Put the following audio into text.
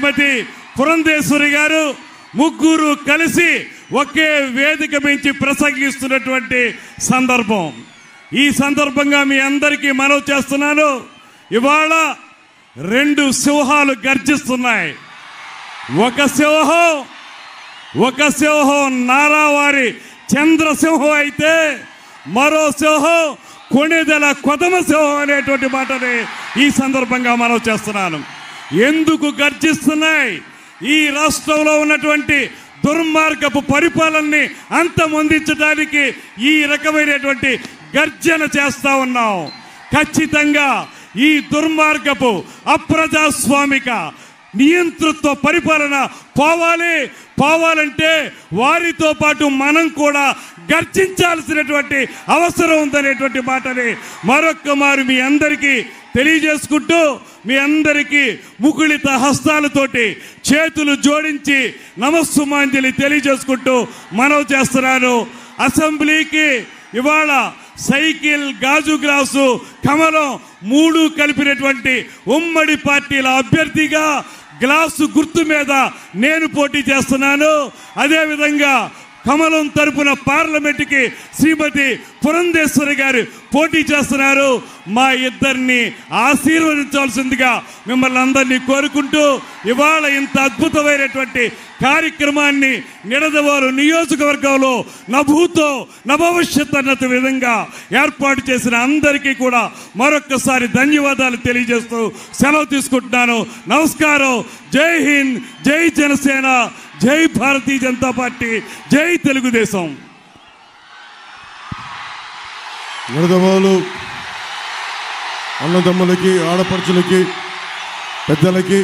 శ్రీమతి పురంధేశ్వరి గారు ముగ్గురు కలిసి ఒకే వేదిక మించి ప్రసంగిస్తున్నటువంటి సందర్భం. ఈ సందర్భంగా మీ అందరికీ మనవి చేస్తున్నాను, ఇవాళ 2 సింహాలు గర్జిస్తున్నాయి. ఒక సింహం నారావారి చంద్రసింహం అయితే మరో సింహం కొణిదెల కొదమ సింహం అనేటువంటి మాటని ఈ సందర్భంగా మనవి చేస్తున్నాను. ఎందుకు గర్జిస్తున్నాయి? ఈ రాష్ట్రంలో ఉన్నటువంటి దుర్మార్గపు పరిపాలనని అంతమొందించడానికి ఈ రకమైనటువంటి గర్జన చేస్తా ఉన్నాం. ఖచ్చితంగా ఈ దుర్మార్గపు అప్రజాస్వామిక నియంతృత్వ పరిపాలన పోవాలంటే వారితో పాటు మనం కూడా గర్జించాల్సినటువంటి అవసరం ఉందనేటువంటి మాటని మరొక్క మారు మీ అందరికీ తెలియజేసుకుంటూ, మీ అందరికీ ముకుళిత హస్తాలతోటి చేతులు జోడించి నమస్సుమాంజలి తెలియజేసుకుంటూ మనవి చేస్తున్నాను. అసెంబ్లీకి ఇవాళ సైకిల్, గాజు గ్లాసు, కమలం 3 కలిపినటువంటి ఉమ్మడి పార్టీల అభ్యర్థిగా గ్లాసు గుర్తు మీద నేను పోటీ చేస్తున్నాను. అదేవిధంగా కమలం తరపున పార్లమెంటుకి శ్రీమతి పురంధేశ్వరి గారు పోటీ చేస్తున్నారు. మా ఇద్దరిని ఆశీర్వదించాల్సిందిగా మిమ్మల్ని అందరినీ కోరుకుంటూ, ఇవాళ ఇంత అద్భుతమైనటువంటి కార్యక్రమాన్ని నిడదవోలు నియోజకవర్గంలో నభూతో నభవిష్యత్ అన్నత విధంగా ఏర్పాటు చేసిన అందరికీ కూడా మరొక్కసారి ధన్యవాదాలు తెలియజేస్తూ సెలవు తీసుకుంటున్నాను. నమస్కారం. జై హింద్, జై జనసేన, జై భారతీయ జనతా పార్టీ, జై తెలుగుదేశం. నిడదవోలు అన్నదమ్ములకి, ఆడపడుచులకి, పెద్దలకి